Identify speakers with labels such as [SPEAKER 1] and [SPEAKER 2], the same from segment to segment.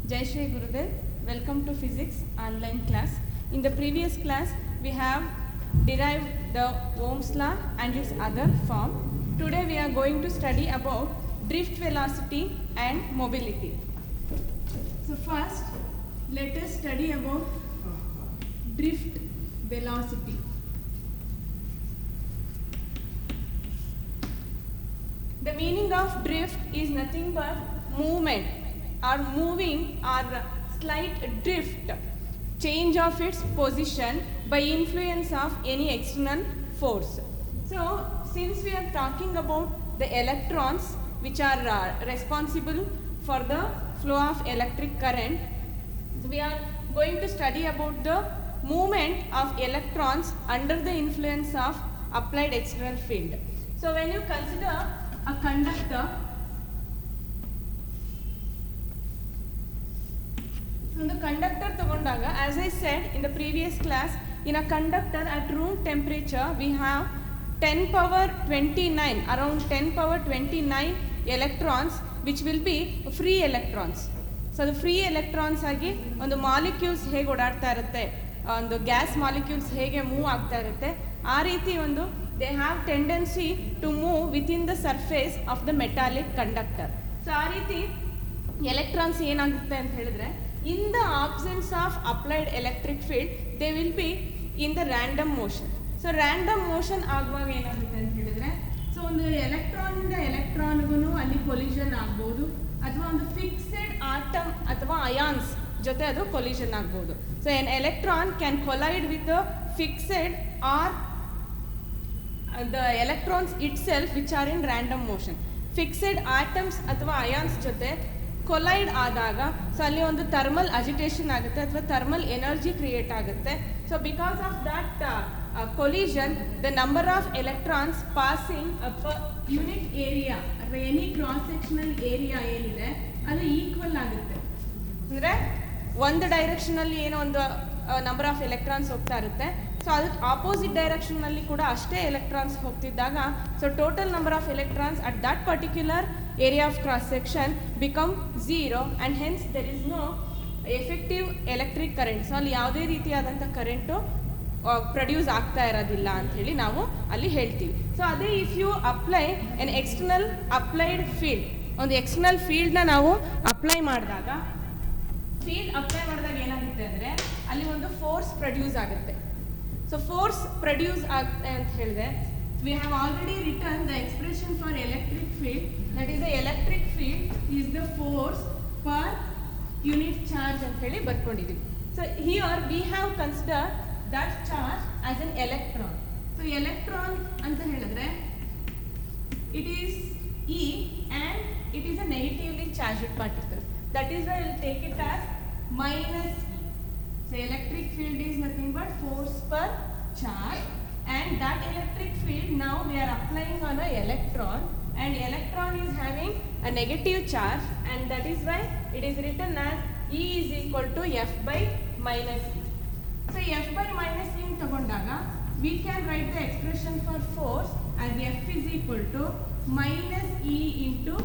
[SPEAKER 1] Jai Shri Gurudev, welcome to physics online class. In the previous class, we have derived the Ohm's law and its other form. Today we are going to study about drift velocity and mobility. So first, let us study about drift velocity. The meaning of drift is nothing but movement or moving or slight drift, change of its position by influence of any external force. So since we are talking about the electrons which are responsible for the flow of electric current, we are going to study about the movement of electrons under the influence of applied external field. So when you consider a conductor, so the conductor tagondaga, as I said in the previous class, in a conductor at room temperature we have 10 power 29, around 10 power 29 electrons which will be free electrons. So the free electrons ಆಗಿ ಒಂದು molecules ಹೇಗೆ ಓಡಾಡ್ತಾ ಇರುತ್ತೆ, ಒಂದು gas molecules ಹೇಗೆ move ಆಗ್ತಾ ಇರುತ್ತೆ, ಆ ರೀತಿ ಒಂದು they have tendency to move within the surface of the metallic conductor. So ಆ ರೀತಿ ಎಲೆಕ್ಟ್ರಾನ್ಸ್ ಏನಾಗುತ್ತೆ ಅಂತ ಹೇಳಿದ್ರೆ, in the absence of applied electric field they will be in the random motion. So random motion ಆಗುವಾಗ ಏನಾಗುತ್ತೆ ಅಂತ ಹೇಳಿದ್ರೆ, so ಒಂದು ಎಲೆಕ್ಟ್ರಾನ್ ಇಂದ ಎಲೆಕ್ಟ್ರಾನ್ಗೂ ಅಲ್ಲಿ ಕೊಲಿಷನ್ ಆಗ್ಬೋದು, ಅಥವಾ ಒಂದು ಫಿಕ್ಸೆಡ್ ಆಟಮ್ ಅಥವಾ ಅಯಾನ್ಸ್ ಜೊತೆ ಅದು ಕೊಲಿಷನ್ ಆಗ್ಬೋದು. So an electron can collide with fixed or the electrons itself which are in random motion. Fixed atoms ಅಥವಾ ions ಜೊತೆ ಕೊಲೈಡ್ ಆದಾಗ ಸೊ ಅಲ್ಲಿ ಒಂದು ಥರ್ಮಲ್ ಅಜಿಟೇಷನ್ ಆಗುತ್ತೆ ಅಥವಾ ಥರ್ಮಲ್ ಎನರ್ಜಿ ಕ್ರಿಯೇಟ್ ಆಗುತ್ತೆ. So because of that collision the number of electrons passing up a unit area ಅಥವಾ any cross sectional area ಏನಿದೆ ಅದು ಈಕ್ವಲ್ ಆಗುತ್ತೆ. ಅಂದರೆ ಒಂದು ಡೈರೆಕ್ಷನಲ್ಲಿ ಏನೋ ಒಂದು ನಂಬರ್ ಆಫ್ ಎಲೆಕ್ಟ್ರಾನ್ಸ್ ಹೋಗ್ತಾ ಇರುತ್ತೆ, ಸೊ ಅದಕ್ಕೆ ಆಪೋಸಿಟ್ ಡೈರೆಕ್ಷನ್ನಲ್ಲಿ ಕೂಡ ಅಷ್ಟೇ ಎಲೆಕ್ಟ್ರಾನ್ಸ್ ಹೋಗ್ತಿದ್ದಾಗ so total number of electrons at that particular area of cross section become zero and hence there is no effective electric current. So ಅಲ್ಲಿ ಯಾವುದೇ ರೀತಿಯಾದಂಥ ಕರೆಂಟು ಪ್ರೊಡ್ಯೂಸ್ ಆಗ್ತಾ ಇರೋದಿಲ್ಲ ಅಂಥೇಳಿ ನಾವು ಅಲ್ಲಿ ಹೇಳ್ತೀವಿ. ಸೊ ಅದೇ if you apply an external applied field, ಒಂದು ಎಕ್ಸ್ಟರ್ನಲ್ ಫೀಲ್ಡ್ನ ನಾವು ಅಪ್ಲೈ ಮಾಡಿದಾಗ ಏನಾಗುತ್ತೆ ಅಂದರೆ ಅಲ್ಲಿ ಒಂದು ಫೋರ್ಸ್ ಪ್ರೊಡ್ಯೂಸ್ ಆಗುತ್ತೆ. ಸೊ ಫೋರ್ಸ್ ಪ್ರೊಡ್ಯೂಸ್ ಆಗುತ್ತೆ ಅಂತ ಹೇಳಿದ್ರೆ we have already written the expression for electric field, that is the electric field is the force per unit charge ಅಂತ ಹೇಳಿ ಬರ್ಕೊಂಡಿದ್ದೀವಿ. So here we have considered that charge as an electron. So electron ಅಂತ ಹೇಳಿದ್ರೆ it is E and it is a negatively charged particle. That is why we will take it as minus E. So electric field is nothing but force per charge, and that electric field now we are applying on a electron, and electron is having a negative charge, and that is why it is written as E is equal to F by minus E. So F by minus E tagondaga we can write the expression for force as F is equal to minus E into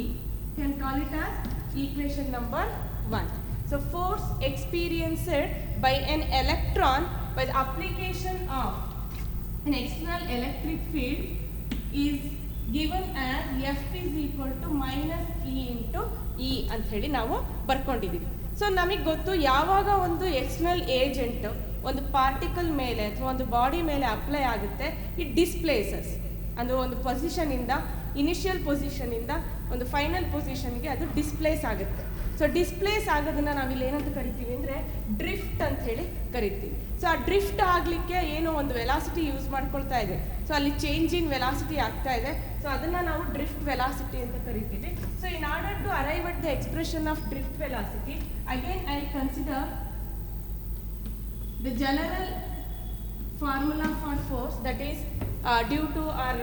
[SPEAKER 1] E. You can call it as equation number 1. So force experienced by an electron by the application of an external electric field is given as F is equal to minus E into E ಅಂತ ಹೇಳಿ ನಾವು ಬರ್ಕೊಂಡಿದ್ದೀವಿ. So ನಮಗೆ ಗೊತ್ತು, ಯಾವಾಗ ಒಂದು external agent ಒಂದು particle ಮೇಲೆ ಅಥವಾ ಒಂದು ಬಾಡಿ ಮೇಲೆ ಅಪ್ಲೈ ಆಗುತ್ತೆ, ಇಟ್ ಡಿಸ್ಪ್ಲೇಸಸ್ ಅಂದರೆ ಒಂದು ಪೊಸಿಷನಿಂದ ಇನಿಷಿಯಲ್ ಪೊಸಿಷನಿಂದ ಒಂದು ಫೈನಲ್ ಪೊಸಿಷನ್ಗೆ ಅದು ಡಿಸ್ಪ್ಲೇಸ್ ಆಗುತ್ತೆ. ಸೊ ಡಿಸ್ಪ್ಲೇಸ್ ಆಗೋದನ್ನು ನಾವಿಲ್ಲಿ ಏನಂತ ಕರಿತೀವಿ ಅಂದರೆ ಡ್ರಿಫ್ಟ್ ಅಂತ ಹೇಳಿ ಕರಿತೀವಿ. ಸೊ ಆ ಡ್ರಿಫ್ಟ್ ಆಗಲಿಕ್ಕೆ ಏನೋ ಒಂದು ವೆಲಾಸಿಟಿ ಯೂಸ್ ಮಾಡ್ಕೊಳ್ತಾ ಇದೆ, ಸೊ ಅಲ್ಲಿ ಚೇಂಜ್ ಇನ್ ವೆಲಾಸಿಟಿ ಆಗ್ತಾ ಇದೆ, ಸೊ ಅದನ್ನು ನಾವು ಡ್ರಿಫ್ಟ್ ವೆಲಾಸಿಟಿ ಅಂತ ಕರಿತೀವಿ. So in order to arrive at the expression of drift velocity, again I consider the general formula for force, that is due to or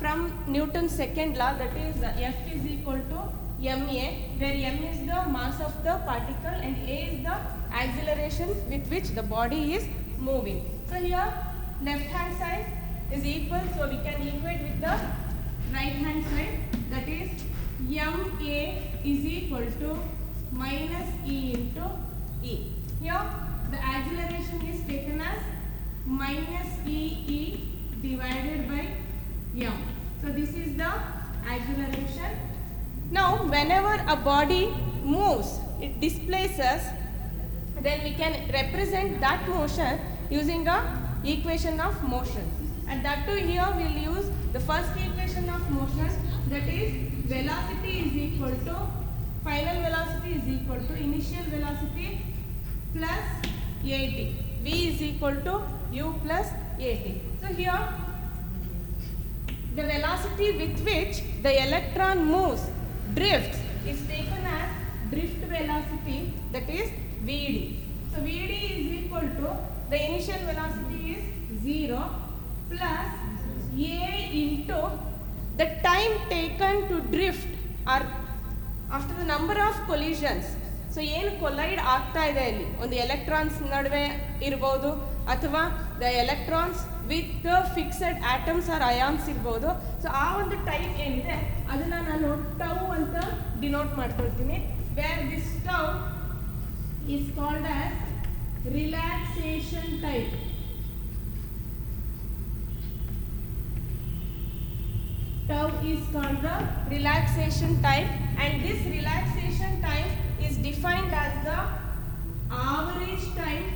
[SPEAKER 1] from Newton's second law, that is F is equal to ma, where m is the mass of the particle and a is the acceleration with which the body is moving. So here left hand side is equal, so we can equate with the right hand side, that is ma is equal to minus E into E. Here the acceleration is taken as minus E divided by m. So this is the acceleration. Now whenever a body moves, it displaces, then we can represent that motion using a equation of motion. And that too here we will use the first equation of motion, that is velocity is equal to, final velocity is equal to initial velocity plus at. V is equal to u plus at. So here the velocity with which the electron moves, drifts, is taken as drift velocity, that is Vd. So Vd is equal to, the initial velocity is 0 plus A into the time taken to drift or after the number of collisions. So ಏನು collide ಆಗ್ತಾ ಇದೆ ಇಲ್ಲಿ, ಒಂದು electrons ನಡುವೆ ಇರ್ಬೋದು ಅಥವಾ the electrons with fixed atoms R ions ಇರ್ಬೋದು. So ಆ ಒಂದು ಟೈಮ್ ಏನಿದೆ ಅದನ್ನು ನಾನು ಟೌ ಅಂತ ಡಿನೋಟ್ ಮಾಡ್ಕೊಳ್ತೀನಿ, where this tau is called as relaxation time. Tau is called the relaxation time, and this relaxation time is defined as the average time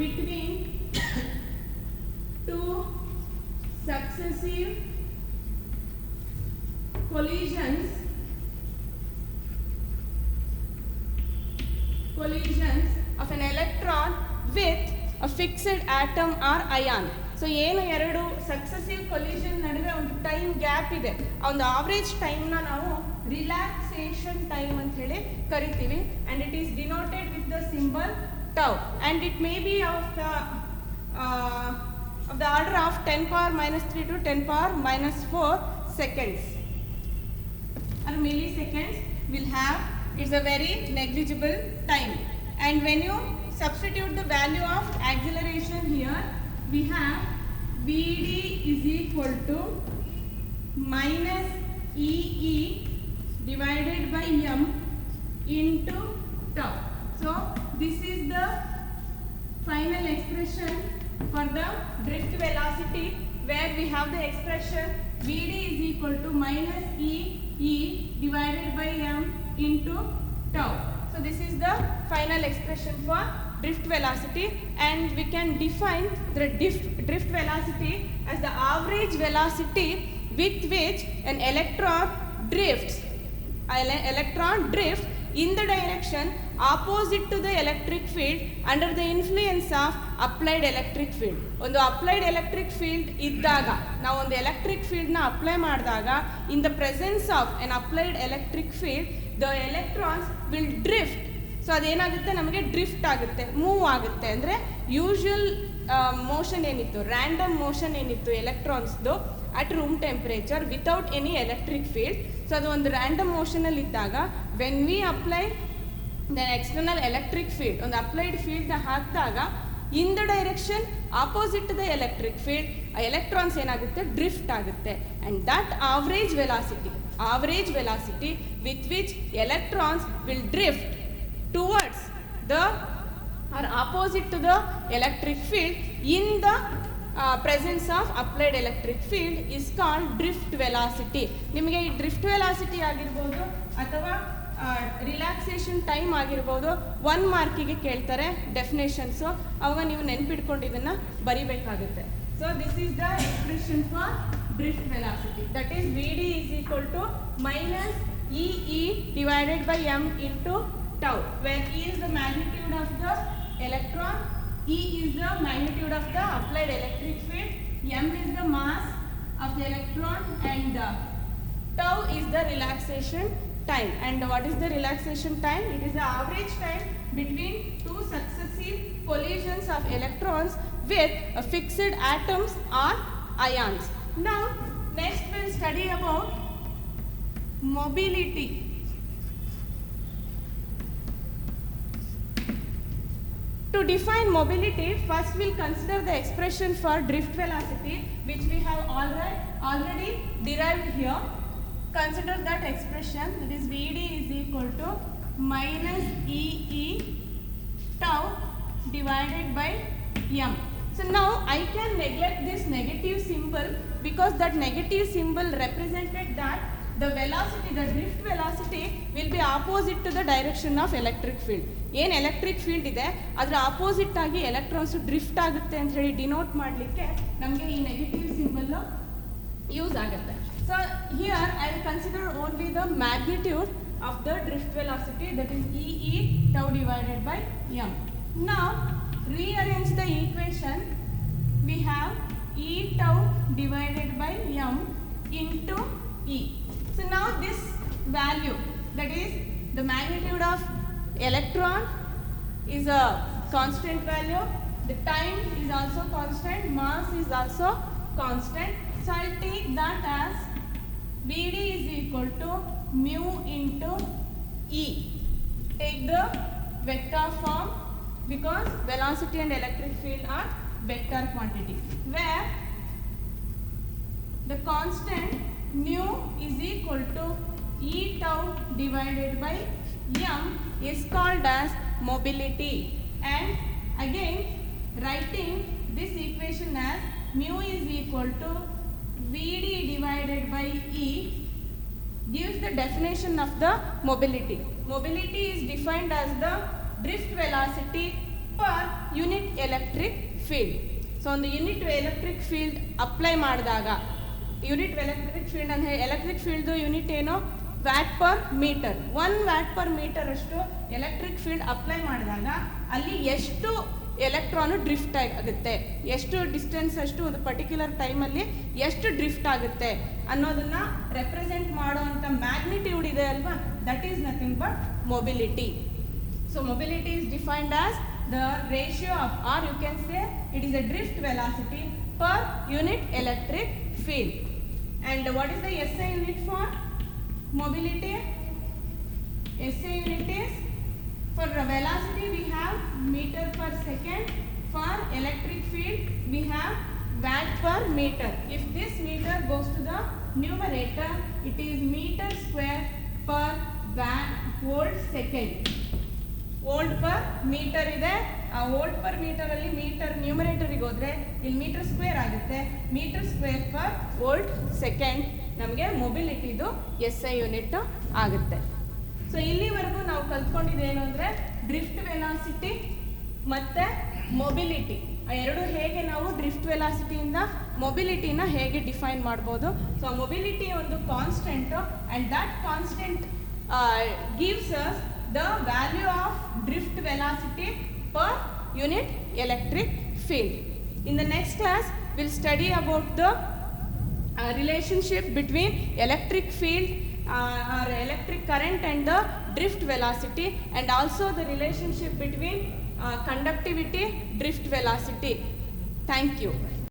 [SPEAKER 1] between two successive collisions of an electron with a fixed atom or ion. So ಏನು ಎರಡು successive collision ನಡುವೆ ಒಂದು time gap ಇದೆ, ಆ ಒಂದು average ಟೈಮ್ನ ನಾವು relaxation time ಅಂತ ಹೇಳಿ ಕರಿತೀವಿ. And it is denoted with the symbol tau, and it may be of the order of 10⁻³ to 10⁻⁴ seconds or milliseconds will have. It's a very negligible time. And when you substitute the value of acceleration here, we have Vd is equal to minus Ee divided by m into tau. So this is the final expression for the drift velocity, where we have the expression Vd is equal to minus E divided by m into tau. So this is the final expression for drift velocity, and we can define the drift velocity as the average velocity with which an electron drifts. Electron drifts in the direction opposite to the electric field under the influence of applied electric field. ಒಂದು applied electric field ಇದ್ದಾಗ, ನಾವು ಒಂದು electric ಫೀಲ್ಡ್ನ apply ಮಾಡಿದಾಗ, in the presence of an applied electric field the electrons will drift. So ಅದೇನಾಗುತ್ತೆ, ನಮಗೆ drift ಆಗುತ್ತೆ, move ಆಗುತ್ತೆ. ಅಂದರೆ ಯೂಶುವಲ್ ಮೋಷನ್ ಏನಿತ್ತು, ರ್ಯಾಂಡಮ್ ಮೋಷನ್ ಏನಿತ್ತು ಎಲೆಕ್ಟ್ರಾನ್ಸ್ದು at room temperature without any electric field, so ಅದು ಒಂದು ರ್ಯಾಂಡಮ್ ಮೋಷನಲ್ಲಿ ಇದ್ದಾಗ when we apply the external electric field, ಒಂದು ಅಪ್ಲೈಡ್ ಫೀಲ್ಡ್ನ ಹಾಕಿದಾಗ in the direction opposite to the electric field ಆ ಎಲೆಕ್ಟ್ರಾನ್ಸ್ ಏನಾಗುತ್ತೆ, ಡ್ರಿಫ್ಟ್ ಆಗುತ್ತೆ. And that average velocity with which electrons will drift towards the or opposite to the electric field in the presence of applied electric field is called drift velocity. ನಿಮಗೆ ಈ drift velocity ಆಗಿರ್ಬೋದು ಅಥವಾ relaxation time ಆಗಿರ್ಬೋದು, 1 ಮಾರ್ಕಿಗೆ ಕೇಳ್ತಾರೆ ಡೆಫಿನೇಷನ್ಸು, ಅವಾಗ ನೀವು ನೆನ್ಪಿಟ್ಕೊಂಡು ಇದನ್ನು ಬರಿಬೇಕಾಗುತ್ತೆ. So this is the expression for drift velocity, that is Vd is equal to minus Ee divided by m into tau, where E is the magnitude of the electron, E is the magnitude of the applied electric field, m is the mass of the electron, and tau is the relaxation time. And what is the relaxation time? It is the average time between two successive collisions of electrons with fixed atoms or ions. Now next we'll study about mobility. To define mobility, first we'll consider the expression for drift velocity, which we have already derived here. consider that expression, that is Vd is equal to minus EE tau divided by m. So now I can neglect this negative symbol because that negative symbol represented that the velocity, the drift velocity will be opposite to the direction of electric field. ಏನು electric field ಇದೆ ಅದರ opposite ಆಗಿ electrons drift ಆಗುತ್ತೆ ಅಂತ ಹೇಳಿ denote ಮಾಡಲಿಕ್ಕೆ ನಮಗೆ ಈ ನೆಗೆಟಿವ್ ಸಿಂಬಲ್ ಯೂಸ್ ಆಗುತ್ತೆ. So here I will consider only the magnitude of the drift velocity, that is E tau divided by m. Now rearrange the equation. We have E tau divided by m into E. So now this value, that is the magnitude of electron, is a constant value. The time is also constant. Mass is also constant. So I'll take that as Vd is equal to mu into E. Take the vector form because velocity and electric field are vector quantity, where the constant mu is equal to E tau divided by m is called as mobility. And again writing this equation as mu is equal to Vd divided by E gives the definition of the mobility. Mobility is defined as the drift velocity per unit electric field. So on the unit electric field apply ಮಾಡಿದಾಗ unit electric field ಅಂದರೆ ಎಲೆಕ್ಟ್ರಿಕ್ ಫೀಲ್ಡ್ದು unit ಏನು watt per metre. 1 watt per metre ಅಷ್ಟು electric field apply ಮಾಡಿದಾಗ ಅಲ್ಲಿ ಎಷ್ಟು electron drift ಆಗುತ್ತೆ, ಎಷ್ಟು ಡಿಸ್ಟೆನ್ಸ್ ಅಷ್ಟು ಒಂದು ಪರ್ಟಿಕ್ಯುಲರ್ ಟೈಮಲ್ಲಿ ಎಷ್ಟು ಡ್ರಿಫ್ಟ್ ಆಗುತ್ತೆ ಅನ್ನೋದನ್ನು ರೆಪ್ರೆಸೆಂಟ್ ಮಾಡುವಂಥ ಮ್ಯಾಗ್ನಿಟ್ಯೂಡ್ ಇದೆ ಅಲ್ವಾ, that is nothing but mobility. So mobility is defined as the ratio of, or you can say it is a drift velocity per unit electric field. And what is the SI unit for mobility? SI unit is, for velocity we have meter per second, for electric field we have watt per meter. If this meter goes to the numerator, it is meter square per watt volt second. Volt per metre ಇದೆ, ಆ volt per metre ಅಲ್ಲಿ metre ನ್ಯೂಮರೇಟರಿಗೆ ಹೋದ್ರೆ ಇಲ್ಲಿ metre square ಆಗುತ್ತೆ, metre square per volt second ನಮಗೆ ಮೊಬಿಲಿಟಿದು SI unit ಆಗುತ್ತೆ. ಸೊ ಇಲ್ಲಿವರೆಗೂ ನಾವು ಕಲ್ತ್ಕೊಂಡಿದ್ದೇನು ಅಂದರೆ ಡ್ರಿಫ್ಟ್ ವೆಲಾಸಿಟಿ ಮತ್ತು ಮೊಬಿಲಿಟಿ, ಆ ಎರಡು ಹೇಗೆ ನಾವು ಡ್ರಿಫ್ಟ್ ವೆಲಾಸಿಟಿಯಿಂದ ಮೊಬಿಲಿಟಿನ ಹೇಗೆ ಡಿಫೈನ್ ಮಾಡ್ಬೋದು. ಸೊ ಮೊಬಿಲಿಟಿ ಒಂದು constant and that constant gives us the value of drift velocity per unit electric field. In the next class, we'll study about the relationship between electric field or electric current and the drift velocity, and also the relationship between conductivity, drift velocity. Thank you.